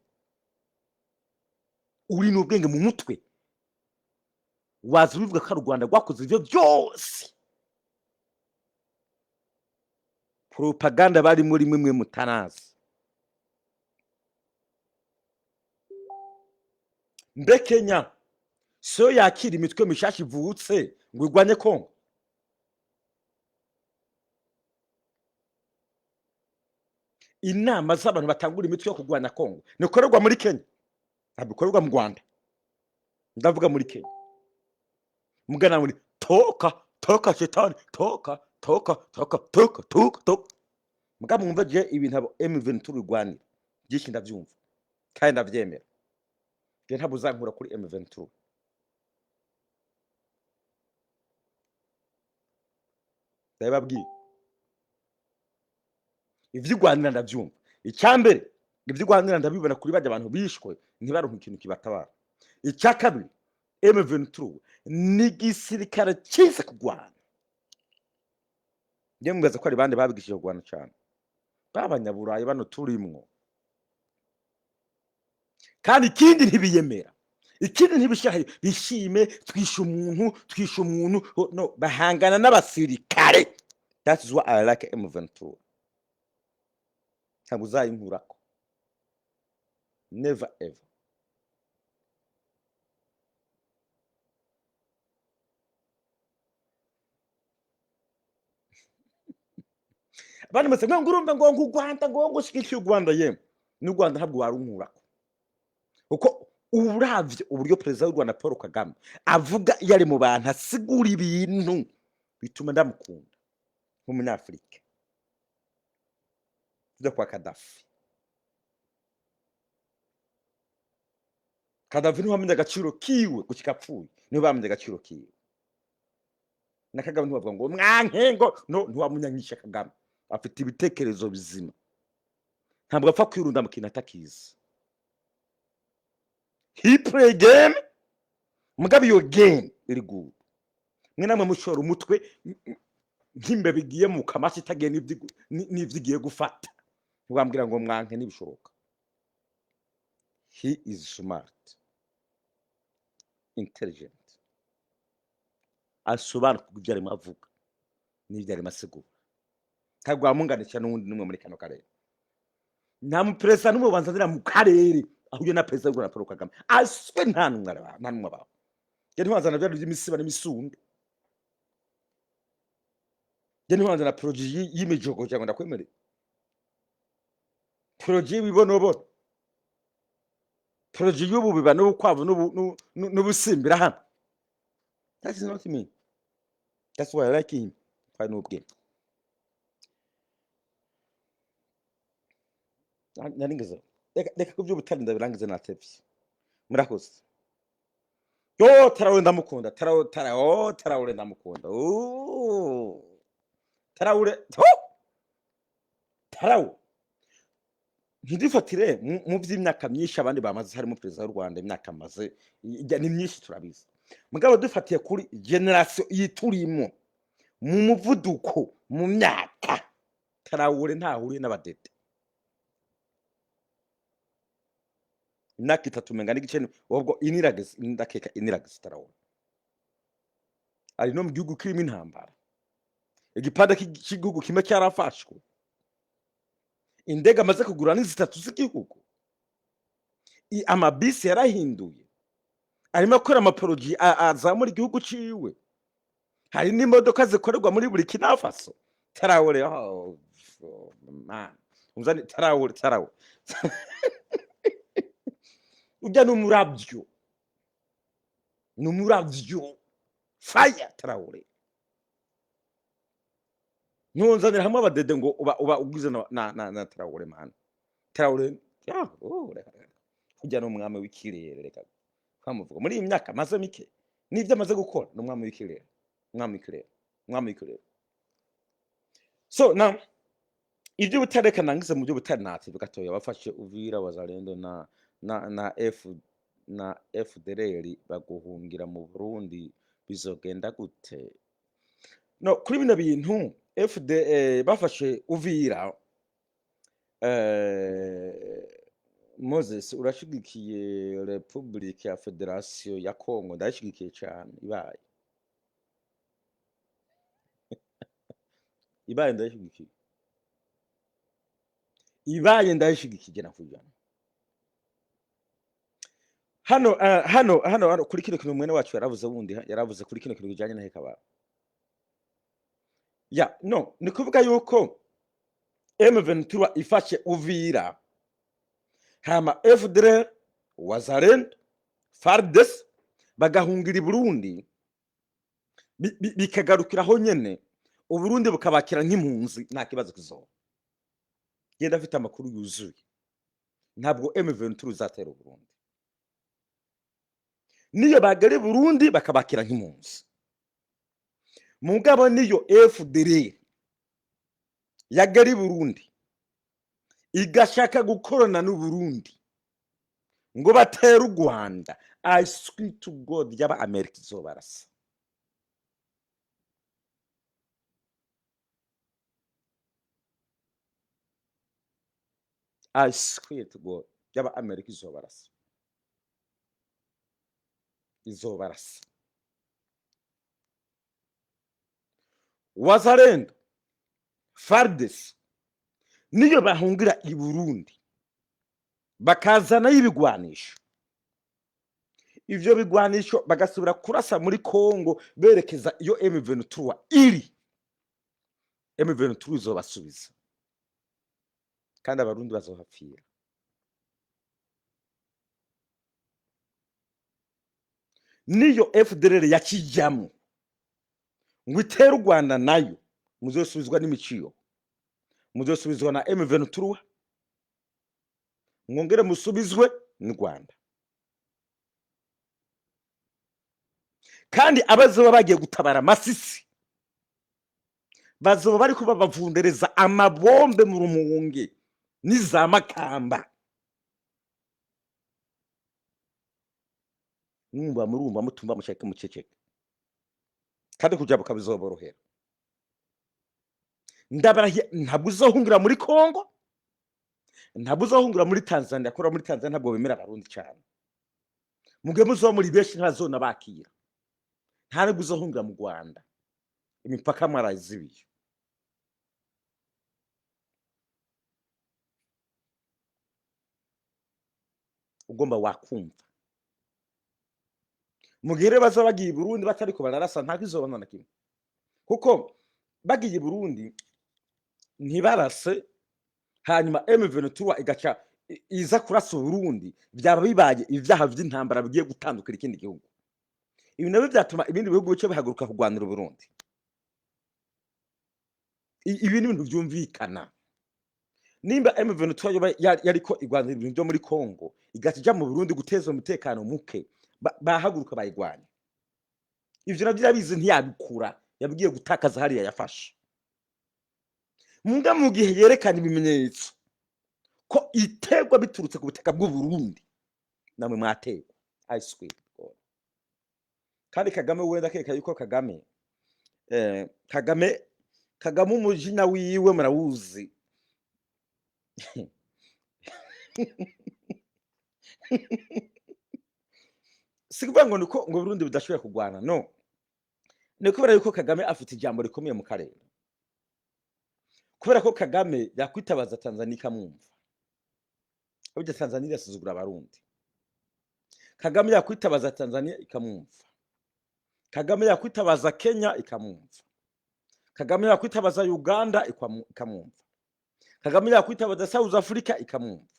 Uri n'ubwenge mu mutwe wazi bivuga ko u Rwanda rwakoze ivyo byose. Propaganda bari muri mwe mutanazi. Mbe Kenya so yakira imitwe mishashi ivutse ngo igwanye Kongo? Inama z'abantu batangura imitwe yo kugwanya Kongo nikorerwa muri Kenya, ntabikorerwa mu Rwanda. Ndavuga muri Kenya mugana muri toka shetani, toka muga mwumva je ibintu abo M23 rwanira byinshi ndavyumva kandi ndavyemera. Je ntabwo uzankura kuri M23. Ndababwiye ivyo Rwanira ndavyumva. Icyambere ivyo Rwanira ndabibona kuri bajya abantu bishwe ntibaronka ikintu kibatabara. Icyakabiri M23 ni gisirikare cyiza kugwana. Ngiye mubaza ko ari bande babigishije kugwana cyane, babanyaburayi bano turimwo. Kandi ikindi ntibiyemera, ikindi ntibishaye bishime twisha umuntu no bahangana n'abasirikare. That is what I like M23. Ntabwo uzayinkurako, never ever. Bani mase ngurumva ngo u Rwanda ngo shikiki u Rwanda yemwe n'u Rwanda ntabwo warunkurako. Uko uravye uburyo president w'u Rwanda Paul Kagame avuga yari mu bantu asigura ibintu bituma ndamukunda nk'umunyafrika. Byo kwa Gaddafi niwe wamenye agaciro kiwe gushika apfuye, niwe bamenye agaciro kiwe. Na Kagame ntibavuga ngo mwanke ngo no ntiwamunyanyisha. Kagame afite ibitekerezo bizima, ntabwo apfa kwirunda mu kintu atakizi. He play game, mugabe yo game iri good. Mwe namwe mushora umutwe nk'imbe bigiye mu kamashi itagiye n'ivyigiye gufata. Ntibambwira ngo mwanke nibishoboka. He is smart, intelligent, asobanura ibyo arimo avuga n'ibyo arimo asigura. Ntabwo wamunganisha n'undi numwe muri kano karere. Nta muperezida n'umwe banzanira mu karere ahuye na perezida w'u Rwanda Paul Kagame aswe nta numwe abaho. Je ntiwanzana bya by'imisiba n'imisundo, je ntiwanzana projet y'imijogo cyangwa ndakwemere projet bibonobo, projet y'ubu biba n'ubukwavu n'ubusimbira hano. That is not me. That's why I like him. I know game. Naringiza reka kubyo butari ndabirangiza natevye. Murakoze. Yo Traore ndamukunda, Traore ndamukunda. Traore ntidufatire mu by'imyaka myinshi abandi bamaze harimo perezida w'u Rwanda imyaka amaze ni myinshi turabizi, mugabo dufatiye kuri generation yiturimo mu muvuduko mu myaka Traore ntahuriye n'abadede imyaka 3 menga n'igice ubwo inirageze ndakeka inirageze Traore ari no mu gihugu kirimo intambara igipande cy'igihugu kimwe cyarafashwe indege amaze kugura ni 3 z'igihugu amabisi yarahinduye arimo akora amaproji azamura igihugu ciwe hari n'imodoka zikorerwa muri Burkina Faso Traore man umuzani Traore ujya n'umuravyo fire Traore ntunzanira hamwe abadede ngo uba ugize na Traore man Traore ujya n'umwami w'ikirere reka kwamuvuga muri iyi myaka maze mike nivyo amaze gukora n'umwami w'ikirere so now ibyo butarekana ngize mu byo butanatse bigatoya bafashe Uvira Wazalendo na FDLR baguhungira mu Burundi bizogenda gute no kuri bino bintu bafashe Uvira Moses urashigikiye Republique ya Federation ya Congo ndashigikiye cyane ibaye ndashigikiye nakujana hano kuri kino kintu mwene wacu yaravuze kuri kino kintu bijanye na hekaba no ni kuvuga yuko M23 ifashe Uvira hama FDLR Wazalendo FARDC bagahungira i Burundi bikagarukiraho nyene Uburundi bukabakira nk'impunzi nta kibazo kizoba genda afite amakuru yuzuye ntabwo M23 uzatera Uburundi niyo bagari Burundi bakabakira nk'impunzi mugabo niyo FDLR yagari Burundi igashaka gukorana n'u Burundi ngo batera u Rwanda I swear to God yaba America izobarasa I swear to God yaba America izobarasa Wazalendo FARDC niyo bahungira i Burundi bakazana y'ibigwanisho ivyo bigwanisho bagasubira kurasa muri Kongo berekeza iyo M23 iri M23 izobasubiza kandi abarundi bazohapfira niyo FDLR yakijyamo ngo itere u Rwanda nayo muzosubizwa n'imiciyo muzosubizwa na M23 mwongere musubizwe n'u Rwanda kandi abazoba bagiye gutabara Masisi bazoba bari kuba bavundereza amabombe mu Rumunge niza Makamba murumva mutumva mushake muceceke kandi kujabuka bizoborohera ndabarahiye ntabwo uzohungira muri Kongo ntabwo uzohungira muri Tanzania akora muri Tanzania ntabwo bemera abarundi cyane mugihe muzo muri benshi ntazona bakira ntabwo uzohungira mu Rwanda imipaka mwarazibiye ugomba wakumva mugire baza bagiye Burundi batari ko bararasa nta kizobona na kimwe kuko bagiye Burundi ntibarase hanyuma M23 igaca iza kurasa Burundi byaba bibaye ivyaha vy'intambara bigiye gutandukira ikindi gihugu ibi nabyo byatuma ibindi bihugu bice bihaguruka kugwanira Burundi ibi ni ibintu byumvikana nimba M23 yariko igwanira ibintu byo muri Kongo igatija mu Burundi guteza umutekano muke bahaguruka bayigwanya ivyo navyo yabizi ntiyabikura yabigiye gutakaza hariya yafashe muga mu gihe yerekana ibimenyetso ko iterwa biturutse ku butaka bw'u Burundi namwe mwaterwa. I swear God. Kandi Kagame wenda keka yuko Kagame Kagame umujinya wiwe murawuzi. Sikuvuga ngo niko ngo Burundi budashobora kugwana, no. Ni kubera yuko Kagame afite ijambo rikomeye mu karere. Kubera ko Kagame yakwitabaza Tanzania ikamwumva. Burya Tanzania yasuzugura abarundi. Kagame yakwitabaza Tanzania ikamwumva. Kagame yakwitabaza Kenya ikamwumva. Kagame yakwitabaza Uganda ikamwumva. Kagame yakwitabaza South Africa ikamwumva.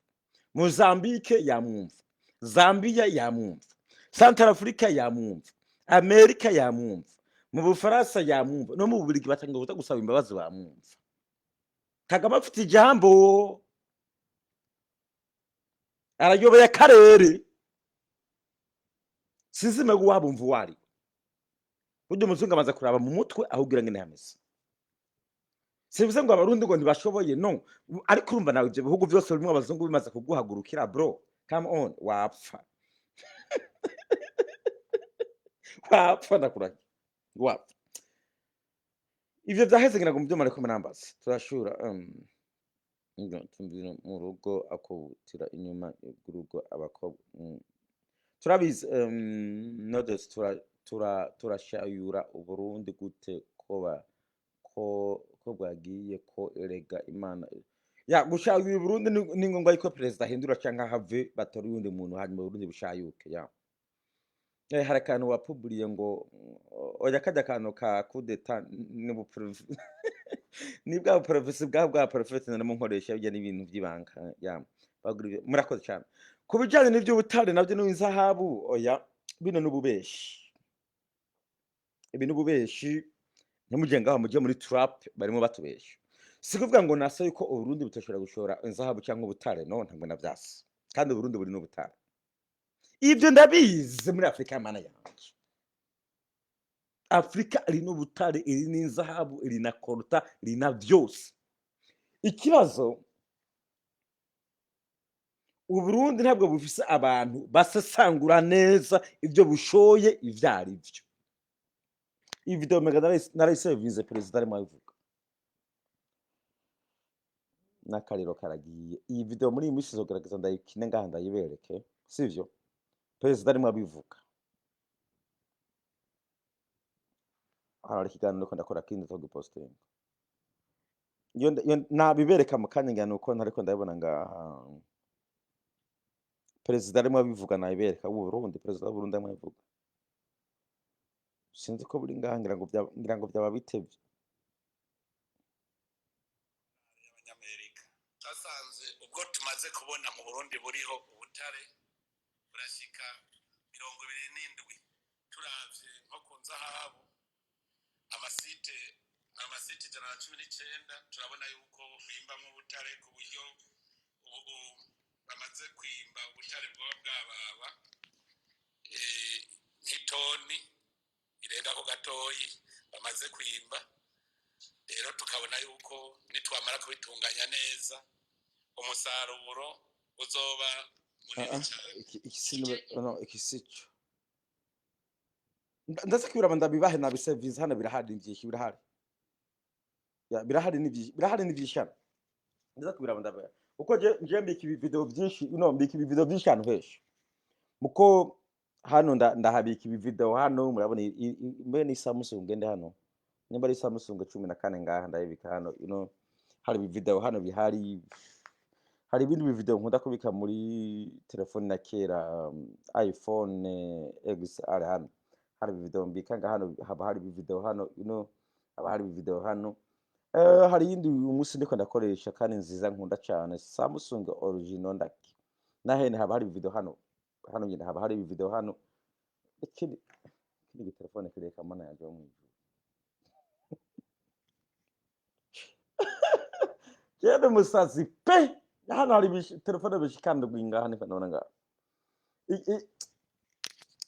Mozambique yamwumva. Zambia yamwumva. Central Africa yamwumva. Amerika yamwumva. Mu Bufaransa yamwumva. No mu Bubiligi batanga gusaba imbabazi bamwumva. Kagame afite ijambo. Arayoboye akarere. Sizime guhabumva wari. Buryo muzungu amaze kuraba mu mutwe ahubwira ngene hameze. Sibize ngo abarundi ngo ntibashoboye, no. Ariko urumva nawe ibyo bihugu byose birimo abazungu bimaze kuguhagurukira bro. Come on, wapfa. Wapfa nakuraje. Wapfa. Ivyo byaheze ngira ngo mu byo mareko manambaza. Turashura tumbira mu rugo akubutira inyuma y'urugo abakobwa. Turabizi nodes turashayura Uburundi gute ko bwagiye ko erega Imana ya gushayura Burundi ni ngombwa yuko president ahindura canka have batora undi muntu hanyuma Burundi bushayuke ya. Hari akantu wapubliye ngo oya kajya kantu ka kudeta ni bwa professor bwa professor na munkoresha bijya n'ibintu by'ibanga ya baguri murakoze cyane kubijyanye n'ibyo butare nabyo n'inzahabu oya bino n'ububeshi ibintu bubeshi ntimugenga mujye muri trap barimo batubesha sikuvuga ngo nasa yuko Uburundi butashobora gushora inzahabu cyangwa ubutare no ntabwo navyase kandi Uburundi buri n'ubutare ibyo ndabizi muri Afrika y'Amana yanjye. Afrika iri n'ubutare iri n'inzahabu iri na korta iri na byose. Ikibazo Uburundi ntabwo bufise abantu basesangura neza ibyo bushoye ivyari byo. Iyi video mega narayise vice president arimo avuga. Nakariro karagiye. Iyi video muri iyi minsi zogaragaza ndayikine ngaha ndayibereke. Sivyo? President arimo abivuga. Hari ikiganiro ko ndakora kindi to posting. Yo nabibereka mu kanya ngano uko ntariko ndabona ngaha. President arimo abivuga nabibereka Burundi president wa Burundi arimo abivuga. Sinzi ko buri ngaha ngira ngo byaba bitevye. Abanyamerika basanze ubwo tumaze kubona mu Burundi buriho ubutare burashika 27 turavye nko ku nzahabu amasite 19 turabona yuko bimbamwe ubutare ku buryo ubu bamaze kwimba ubutare bwababa nk'itoni irenga ko gatoyi bamaze kwimba. Rero tukabona yuko nitwamara kubitunganya neza umusaruro uzoba munini cyane. Ikisicho ndaza kwibira ndabibahe na service hano birahari byinshi birahari ya birahari n'ibyishana ndaza kwibira ndabaye uko je mbiki video byinshi mbiki video byinshi hano hesho muko hano ndahabika video hano murabona mbe ni Samsung ngende hano nimba ari Samsung 14 ngaha ndayibika hano hari video hano bihari hari ibindi video nkunda kubika muri telefone na kera iPhone XR hano hari video mbika ngaha hano haba hari video hano haba hari video hano hari yindi umunsi ndiko ndakoresha kandi nziza nkunda cyane Samsung original ndaki nahene haba hari video hano nyine haba hari video hano ikindi telefone kireka mana yaje mu Yende musazi pe hano hari telefone bishikanda gwinga hano kanona nga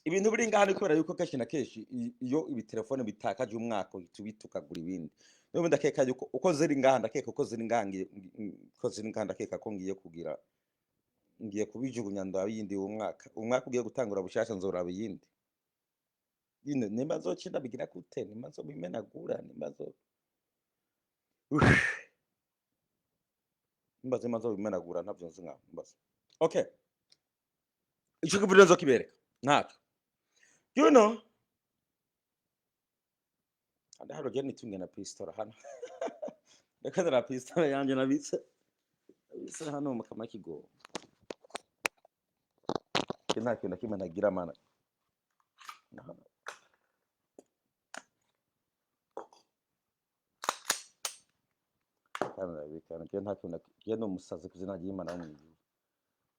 ibintu biri ngaha ni kubera yuko kenshi na kenshi iyo ibitelefone bitakaje umwaka tukagura ibindi niyo ndakeka yuko uko ziri ngaha ndakeka uko ziri ngaha ndakeka ko ngiye kubijugunya ndabiyindi umwaka ugiye gutangura bushasha nzoraba iyindi yine nimba zocinda bigira gute nimba zo bimenagura nimba zo bimenagura ntavyo nzi nka mbaza okay ico kivuriro nzo kibereka ntacyo you know anda haro geni tunge na pistola hano reka na pistola yanje nabitse hano mu kamakigo nta kintu na kimwe ntagira mana kana bikana je nta kintu je no musazi kuzina ry'Imana w'umwijuru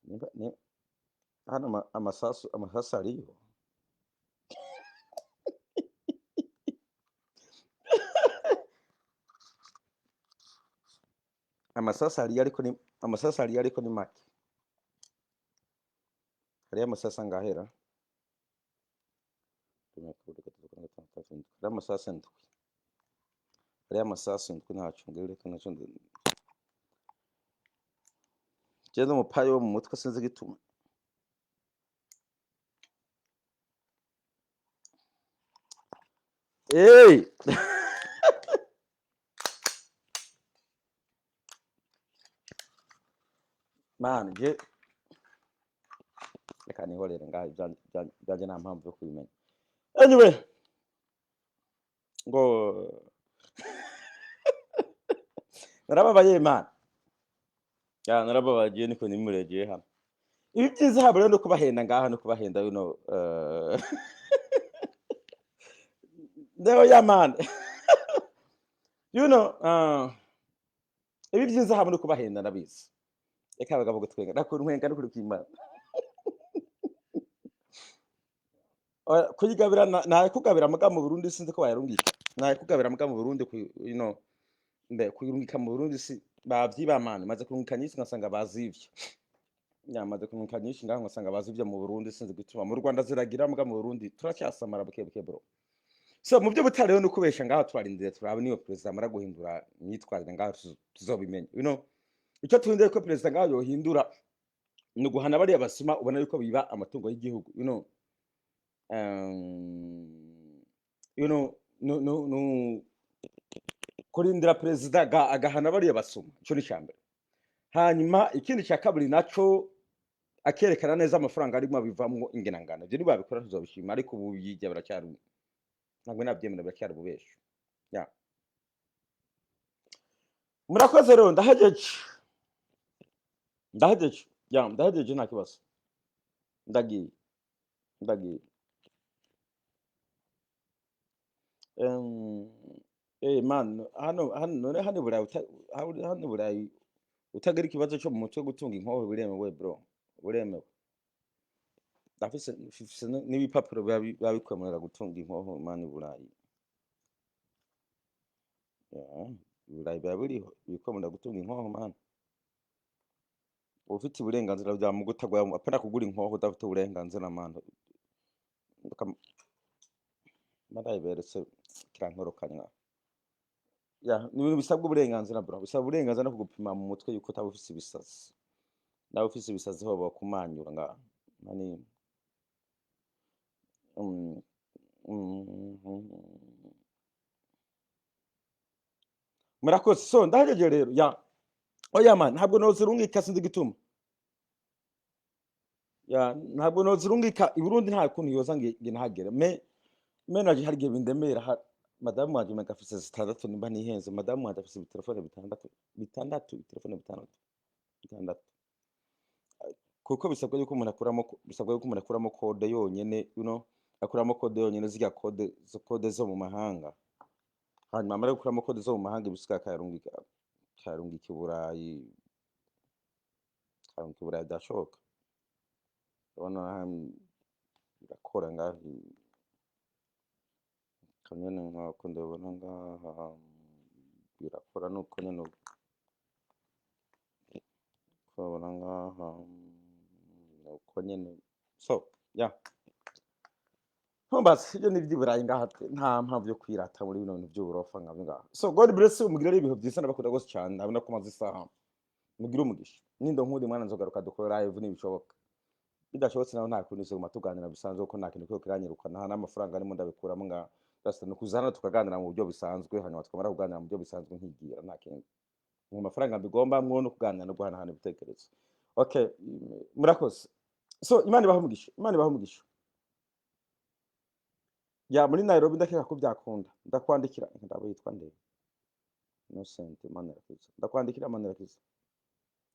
nimba ni hano amasasu ariyo amasasa ari ariko ni make hari amasasa ngahera hari amasasa ndwi ntacu ngere kana cyo je no mupayo wo mu mutwe sinzi gituma man je reka nihorere ngaho byaje nta mpamvu yo kubimenya anyway ngo narababaye man narababaye niko nimuregeye hano ibi byiza habo rero no kubahenda ngaha no kubahenda ya man ibi byiza habo no kubahenda nabizi reka abagabo gutwenga nakuru no kurukimana kuyigabira naye kugabira muga mu Burundi sinzi ko bayarungika naye kugabira muga mu Burundi kuyirungika mu Burundi si bavyibamana maze kurungika nyinshi ngasanga bazivye nyamaze kurungika nyinshi ngaho ngasanga bazivye mu Burundi sinzi gituma mu Rwanda ziragira muga mu Burundi turacyasamara buke bro so mu byo butare rero no kubesha ngaho twarindire turaba niyo president amara guhindura imyitwarire ngaho tuzobimenya icyo turindire ko president ngaho yohindura no guhana bari abasuma ubona yuko biba amatungo y'igihugu kurindira president agahana bari abasuma cyo ni cyambere hanyuma ikindi cya kabiri naco akerekana neza amafaranga arimo bivamwo ingenangana byo nibabikora tuzobishima ariko ubu yijya baracyari ntabwo nabyemera baracyari bubesho murakoze rero ndahageje nta kibazo ndagiye man hano burayi utagira ikibazo cyo mu mutwe gutunga inkoho biremewe bro buremewe ndafise n'ibipapuro babikwemerera gutunga inkoho man burayi burayi babiriho bikwemerera gutunga inkoho man ufite uburenganzira bwa mu gutagwa apana kugura inkoho udafite uburenganzira man marayiberetse kirankorokanywa ni bisabwa uburenganzira bro bisaba uburenganzira no kugupima mu mutwe yuko utabufise ibisazi nawe ufise ibisazi ho bakumanyura nga nani murakoze so ndahejeje rero oya man ntabwo nozirungika sinzi gituma ntabwo nozirungika i Burundi nta kuntu yoza nge nahagere menaje hari gihe bindemera madamu wanje magafise 6 nimba nihenze madamu wanje afise telefone bitandatu kuko bisabwa yuko umuntu akuramo code yonyene akuramo code yonyene zirya code zo mu mahanga hanyuma amara gukuramo code zo mu mahanga ibisika kayarungika Burayi dashoka ubona birakora ngaho kanyene nkako ndabona ngaha birakora nuko nyene ukabona ngaha uko nyene so ntumbaze ibyo ni iby'iburayi ngaha nta mpamvu yo kwirata muri bino bintu by'uburofa nka ngaha. So God bless you, mugire ibihe byiza ndabakunda gose cyane, ndabona ko maze isaha. Mugire umugisha. Nindo nkuri mwana nzogaruka dukora live nibishoboka. Bidashobotse naho nta kundi zo tuganira bisanzwe ko nta kintu cyo kiranyirukana, nta n'amafaranga arimo ndabikuramo nga just no kuzana tukaganira mu buryo bisanzwe, hanyuma tukamara kuganira mu buryo bisanzwe nkigira nta kindi. Mu mafaranga mbigomba mwo no kuganira no guhanahana ibitekerezo. Okay, murakoze. So Imana ibahe umugisha, Imana ibahe umugisha. Ya muri Nairobi ndakeka ko byakunda. Ndakwandikira ndabo yitwa nde? Innocent Imana irakiza. Ndakwandikira Imana irakiza.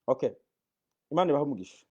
Okay. Imana ibahe umugisha.